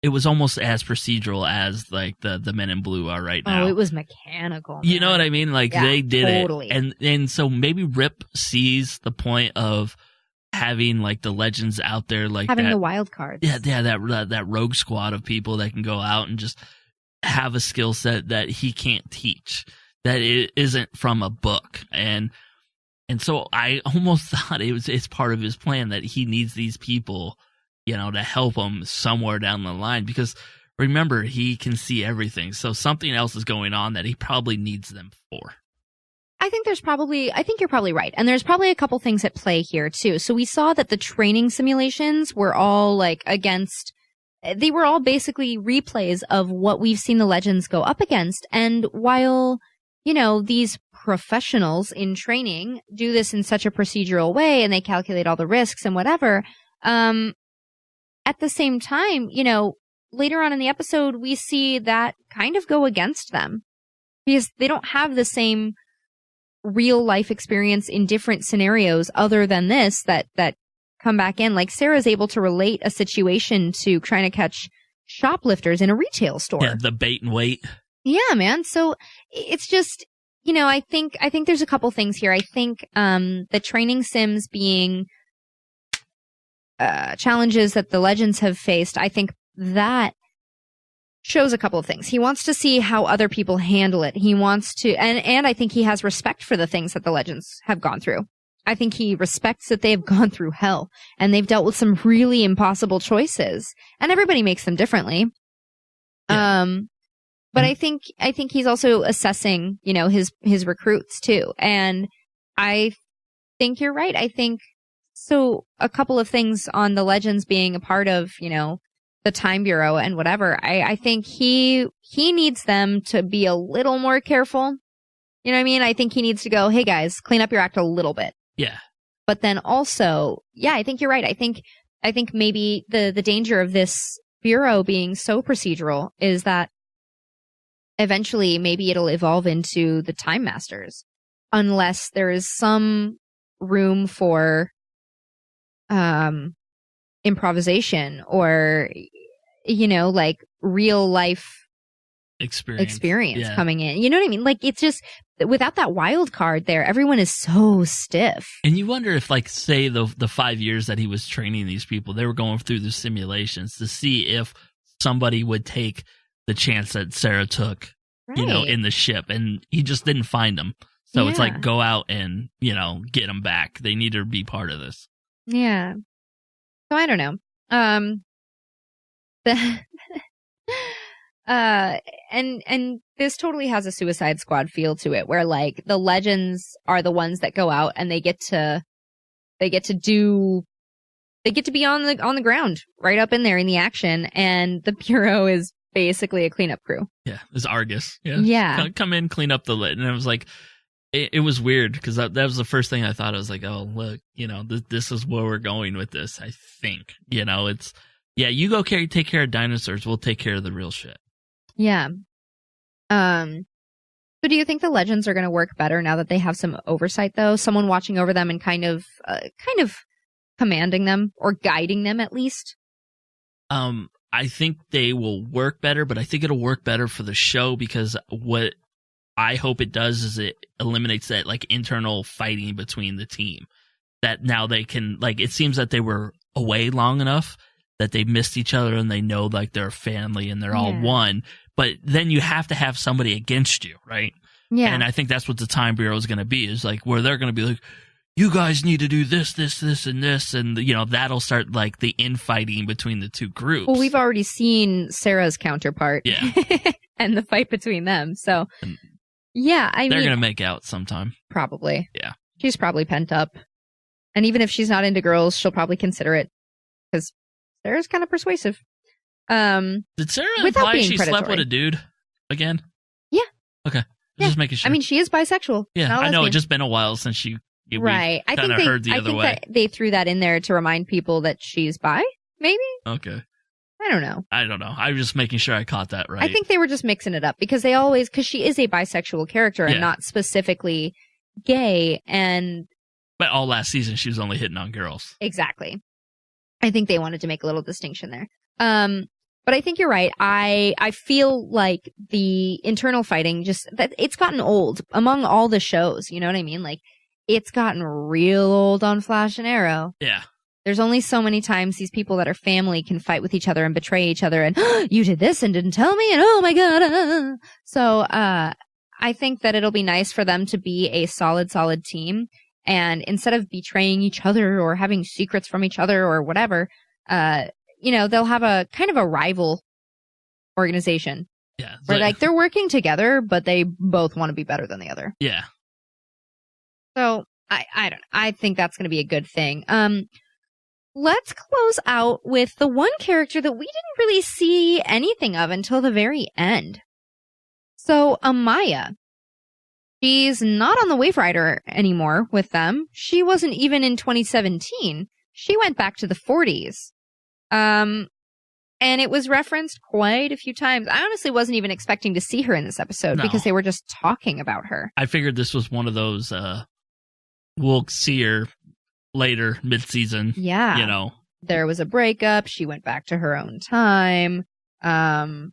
G: It was almost as procedural as like the Men in Blue are right now.
F: Oh, it was mechanical. Man.
G: You know what I mean? Like they did
F: totally.
G: it, and so maybe Rip sees the point of having like the Legends out there, like
F: having
G: that,
F: the wild cards.
G: Yeah, that rogue squad of people that can go out and just have a skill set that he can't teach, that it isn't from a book, and so I almost thought it's part of his plan that he needs these people, to help him somewhere down the line, because remember, he can see everything. So something else is going on that he probably needs them for.
F: I think you're probably right. And there's probably a couple things at play here too. So we saw that the training simulations were all they were all basically replays of what we've seen the Legends go up against. And while, these professionals in training do this in such a procedural way and they calculate all the risks and whatever, at the same time, later on in the episode, we see that kind of go against them because they don't have the same real life experience in different scenarios other than this that come back in. Like Sarah's able to relate a situation to trying to catch shoplifters in a retail store.
G: Yeah, the bait and wait.
F: Yeah, man. So it's just, I think there's a couple things here. I think the training sims being challenges that the Legends have faced, I think that shows a couple of things. He wants to see how other people handle it. He wants to, and I think he has respect for the things that the Legends have gone through. I think he respects that they've gone through hell and they've dealt with some really impossible choices, and everybody makes them differently. Yeah. But I think he's also assessing, his recruits too. And I think you're right. I think so. A couple of things on the Legends being a part of, the Time Bureau and whatever. I think he needs them to be a little more careful. You know what I mean? I think he needs to go, hey guys, clean up your act a little bit.
G: Yeah.
F: But then also, yeah, I think you're right. I think maybe the danger of this bureau being so procedural is that eventually maybe it'll evolve into the Time Masters, unless there is some room for improvisation or like real life experience coming in. You know what I mean? Like, it's just without that wild card there, everyone is so stiff.
G: And you wonder if, like, say the 5 years that he was training these people, they were going through the simulations to see if somebody would take the chance that Sarah took, in the ship, and he just didn't find them. So it's like, go out and, get them back. They need to be part of this.
F: Yeah. So I don't know. And this totally has a Suicide Squad feel to it, where like the Legends are the ones that go out and they get to They get to be on the ground, right up in there in the action, and the Bureau is basically a cleanup crew.
G: Yeah, it's Argus.
F: Yeah.
G: Come in, clean up the lit. And it was like, it was weird because that was the first thing I thought. I was like, oh, look, this is where we're going with this, I think. It's, you go take care of dinosaurs. We'll take care of the real shit.
F: Yeah. So do you think the Legends are going to work better now that they have some oversight, though? Someone watching over them and kind of commanding them or guiding them at least?
G: I think they will work better, but I think it'll work better for the show because what I hope it does is it eliminates that like internal fighting between the team. That now they can, like, it seems that they were away long enough that they missed each other and they know like they're a family and they're all one. But then you have to have somebody against you, right?
F: Yeah.
G: And I think that's what the Time Bureau is going to be, is like where they're going to be like, you guys need to do this, this, this, and this. And, that'll start like the infighting between the two groups.
F: Well, we've already seen Sarah's counterpart.
G: Yeah.
F: And the fight between them. So, yeah,
G: they're going to make out sometime.
F: Probably.
G: Yeah.
F: She's probably pent up. And even if she's not into girls, she'll probably consider it because Sarah's kind of persuasive.
G: Did Sarah imply she slept with a dude again?
F: Yeah.
G: Okay. Just making sure.
F: I mean, she is bisexual.
G: Yeah, I know. It's just been a while since she
F: right. I think
G: heard the other way.
F: that they threw that in there to remind people that she's bi, maybe?
G: Okay.
F: I don't know.
G: I was just making sure I caught that right.
F: I think they were just mixing it up because because she is a bisexual character and not specifically gay.
G: But all last season, she was only hitting on girls.
F: Exactly. I think they wanted to make a little distinction there. But I think you're right. I feel like the internal fighting that it's gotten old among all the shows. You know what I mean? Like it's gotten real old on Flash and Arrow.
G: Yeah.
F: There's only so many times these people that are family can fight with each other and betray each other and you did this and didn't tell me and oh my God. So, I think that it'll be nice for them to be a solid team. And instead of betraying each other or having secrets from each other or whatever, they'll have a kind of a rival organization.
G: Yeah.
F: Where like they're working together, but they both want to be better than the other.
G: Yeah.
F: So I don't know. I think that's going to be a good thing. Let's close out with the one character that we didn't really see anything of until the very end. So Amaya. She's not on the Wave Rider anymore with them. She wasn't even in 2017. She went back to the 40s. And it was referenced quite a few times. I honestly wasn't even expecting to see her in this episode because they were just talking about her.
G: I figured this was one of those, we'll see her later, mid-season.
F: Yeah. There was a breakup. She went back to her own time. And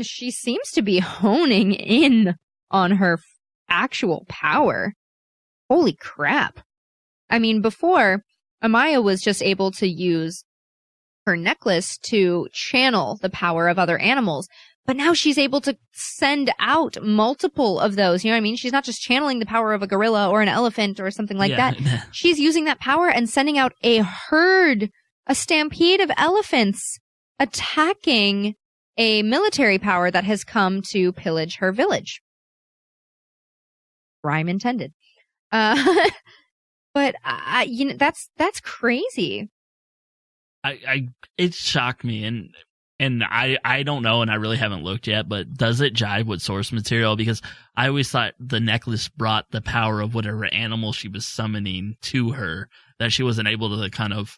F: she seems to be honing in on her actual power. Holy crap. I mean, before, Amaya was just able to use her necklace to channel the power of other animals. But now she's able to send out multiple of those. You know what I mean? She's not just channeling the power of a gorilla or an elephant or something like that. She's using that power and sending out a herd, a stampede of elephants attacking a military power that has come to pillage her village. Rhyme intended. But that's crazy.
G: It shocked me, and I don't know, and I really haven't looked yet, but does it jive with source material? Because I always thought the necklace brought the power of whatever animal she was summoning to her, that she wasn't able to kind of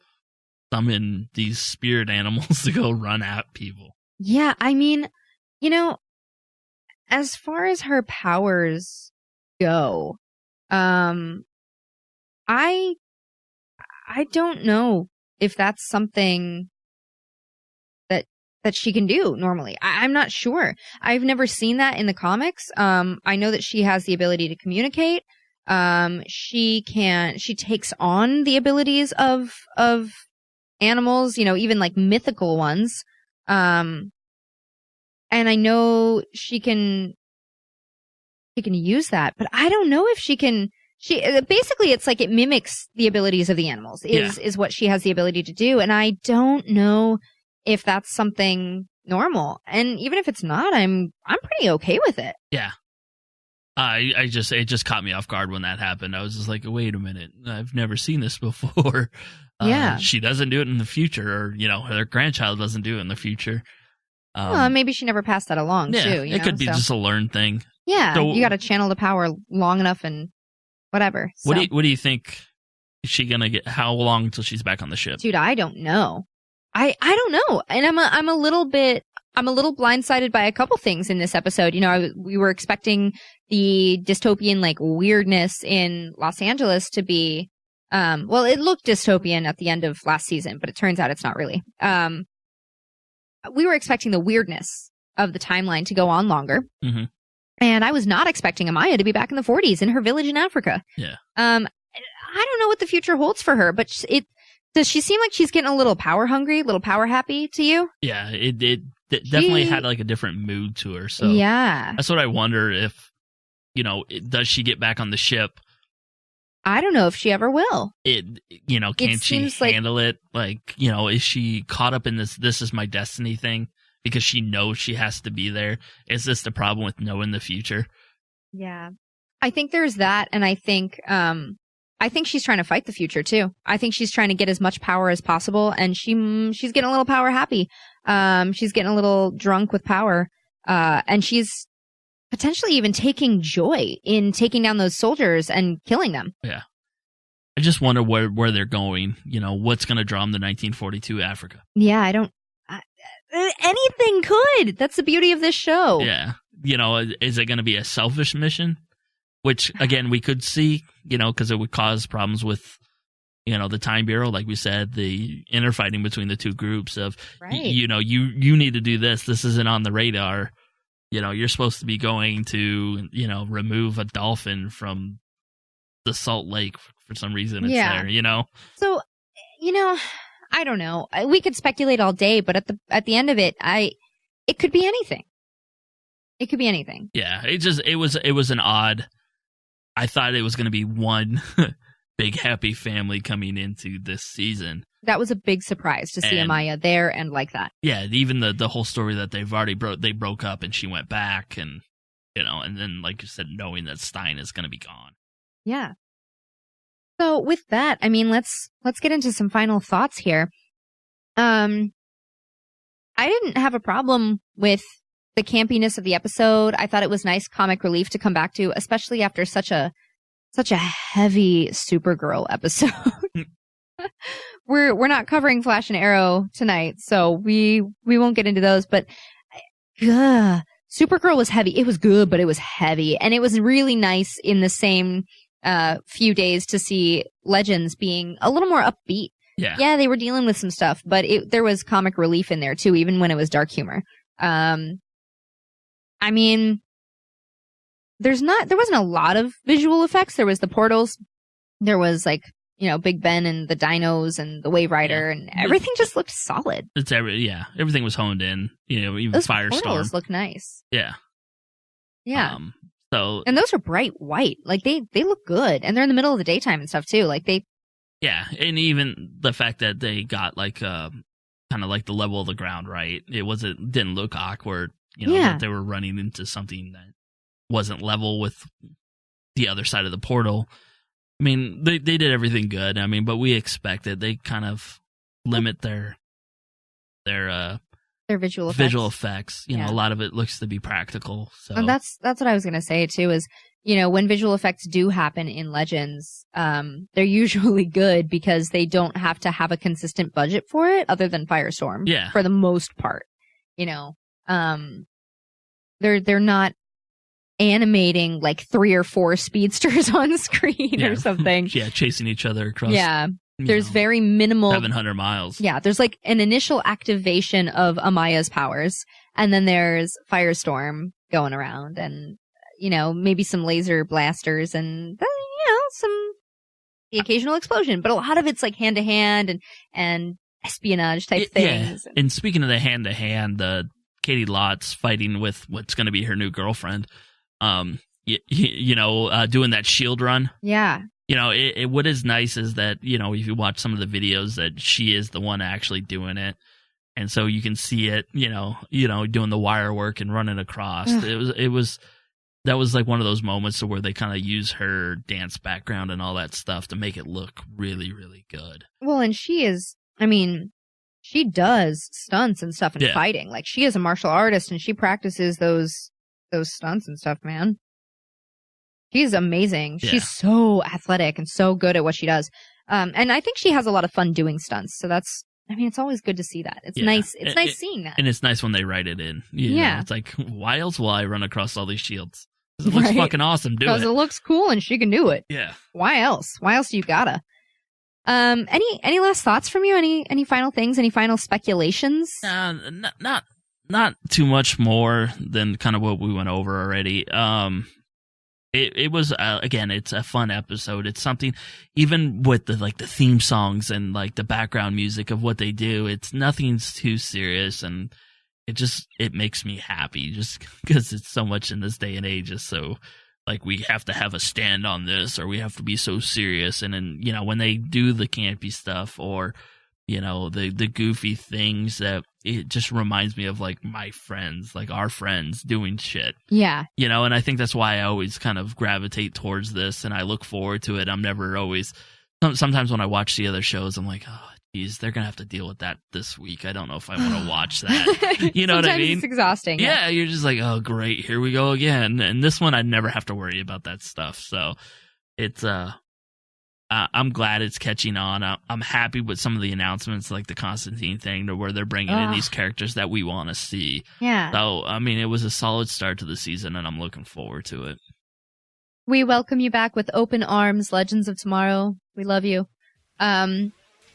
G: summon these spirit animals to go run at people.
F: Yeah, I mean, as far as her powers go, I don't know if that's something that she can do normally. I'm not sure. I've never seen that in the comics. I know that she has the ability to communicate. She takes on the abilities of animals, even like mythical ones. And I know she can use that, but I don't know if she can. Basically, it's like it mimics the abilities of the animals is what she has the ability to do. And I don't know if that's something normal. And even if it's not, I'm pretty okay with it.
G: Yeah. It just caught me off guard when that happened. I was just like, wait a minute, I've never seen this before. She doesn't do it in the future, or her grandchild doesn't do it in the future.
F: Well, maybe she never passed that along too.
G: It could be just a learned thing.
F: Yeah,
G: So,
F: you got to channel the power long enough and whatever. So.
G: What do you think? Is she gonna get? How long until she's back on the ship?
F: Dude, I don't know. I don't know, and I'm a little blindsided by a couple things in this episode. We were expecting the dystopian weirdness in Los Angeles to be, it looked dystopian at the end of last season, but it turns out it's not really. We were expecting the weirdness of the timeline to go on longer.
G: Mm-hmm.
F: And I was not expecting Amaya to be back in the 40s in her village in Africa.
G: Yeah.
F: I don't know what the future holds for her, but does she seem like she's getting a little power hungry, a little power happy to you?
G: Yeah, it definitely had a different mood to her. So
F: yeah, that's
G: what I wonder if, does she get back on the ship?
F: I don't know if she ever will.
G: Can she handle it? Is she caught up in this is my destiny thing because she knows she has to be there? Is this the problem with knowing the future?
F: Yeah. I think there's that, and I think she's trying to fight the future too. I think she's trying to get as much power as possible, and she's getting a little power happy. She's getting a little drunk with power, and she's potentially even taking joy in taking down those soldiers and killing them.
G: Yeah. I just wonder where they're going. What's going to draw them to 1942 Africa?
F: Yeah, anything could. That's the beauty of this show.
G: Yeah. Is it going to be a selfish mission? Which, again, we could see, because it would cause problems with, the Time Bureau, like we said, the interfighting between the two groups of,
F: right.
G: You need to do this. This isn't on the radar. You're supposed to be going to, remove a dolphin from the Salt Lake for some reason. It's there,
F: So, I don't know. We could speculate all day, but at the end of it, it could be anything. It could be anything.
G: Yeah, it was an odd. I thought it was going to be one big happy family coming into this season.
F: That was a big surprise to see Amaya there and like that.
G: Yeah, even the whole story that they've already broke up and she went back and and then like you said, knowing that Stein is going to be gone.
F: Yeah. So with that, I mean, let's get into some final thoughts here. I didn't have a problem with the campiness of the episode. I thought it was nice comic relief to come back to, especially after such a heavy Supergirl episode. We're not covering Flash and Arrow tonight, so we won't get into those, but Supergirl was heavy. It was good, but it was heavy, and it was really nice in the same few days to see Legends being a little more upbeat. Yeah, they were dealing with some stuff, but there was comic relief in there too, even when it was dark humor. I mean, there wasn't a lot of visual effects. There was the portals. There was Big Ben and the dinos and the Wave Rider and everything just looked solid.
G: Everything was honed in. Even
F: those
G: Firestorm.
F: Portals look nice.
G: Yeah.
F: Yeah.
G: And
F: those are bright white. They look good, and they're in the middle of the daytime and stuff too.
G: Yeah, and even the fact that they got kind of the level of the ground right. It didn't look awkward. That they were running into something that wasn't level with the other side of the portal. I mean, they did everything good. I mean, but we expected they kind of limit their
F: visual
G: effects. A lot of it looks to be practical. So
F: and that's what I was gonna say too. Is when visual effects do happen in Legends, they're usually good because they don't have to have a consistent budget for it, other than Firestorm.
G: Yeah,
F: for the most part, they're not animating 3 or 4 speedsters on screen or something.
G: Yeah, chasing each other across.
F: Yeah, there's very minimal
G: 700 miles.
F: Yeah, there's an initial activation of Amaya's powers, and then there's Firestorm going around, and maybe some laser blasters, and the occasional explosion. But a lot of it's hand to hand and espionage type things.
G: Yeah. And speaking of the hand to hand, Katie Lott's fighting with what's going to be her new girlfriend. Doing that shield run.
F: Yeah.
G: What is nice is that, if you watch some of the videos, that she is the one actually doing it. And so you can see it, doing the wire work and running across. It was that was like one of those moments where they kind of use her dance background and all that stuff to make it look really, really good.
F: Well, and she does stunts and stuff and fighting. Like, she is a martial artist and she practices those stunts and stuff, man. She's amazing.
G: Yeah.
F: She's so athletic and so good at what she does. And I think she has a lot of fun doing stunts. So it's always good to see that. It's nice. It's nice seeing that.
G: And it's nice when they write it in. You know, it's like, why else will I run across all these shields? It looks fucking awesome. Do it.
F: Because it looks cool and she can do it.
G: Yeah.
F: Why else? Why else do you gotta? Any last thoughts from you? Any final things? Any final speculations?
G: Not too much more than kind of what we went over already. It was again, it's a fun episode. It's something, even with the theme songs and like the background music of what they do, it's nothing's too serious, and it makes me happy just because it's so much in this day and age. Is so like we have to have a stand on this, or we have to be so serious. And then, you know, when they do the campy stuff, or, you know, the goofy things, that it just reminds me of like my friends, like our friends doing shit.
F: Yeah.
G: You know, and I think that's why I always kind of gravitate towards this, and I look forward to it. I'm never always, sometimes when I watch the other shows, I'm like, oh, geez, they're going to have to deal with that this week. I don't know if I want to watch that. You know what I mean?
F: It's exhausting.
G: Yeah, you're just like, oh, great, here we go again. And this one, I never have to worry about that stuff. So it's, I'm glad it's catching on. I'm happy with some of the announcements, like the Constantine thing, to where they're bringing in these characters that we want to see.
F: Yeah.
G: So, I mean, it was a solid start to the season, and I'm looking forward to it.
F: We welcome you back with open arms, Legends of Tomorrow. We love you.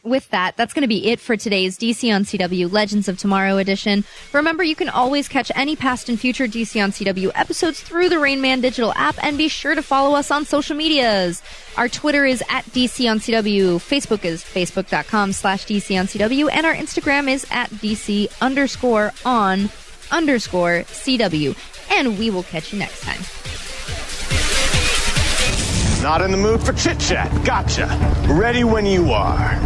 F: With that's going to be it for today's DC on CW Legends of Tomorrow edition. Remember, you can always catch any past and future DC on CW episodes through the Rain Man digital app, and be sure to follow us on social medias. Our Twitter is at DC on CW, Facebook is facebook.com/DC on CW, and our Instagram is at DC_on_CW. And we will catch you next time.
D: Not in the mood for chit-chat. Gotcha. Ready when you are.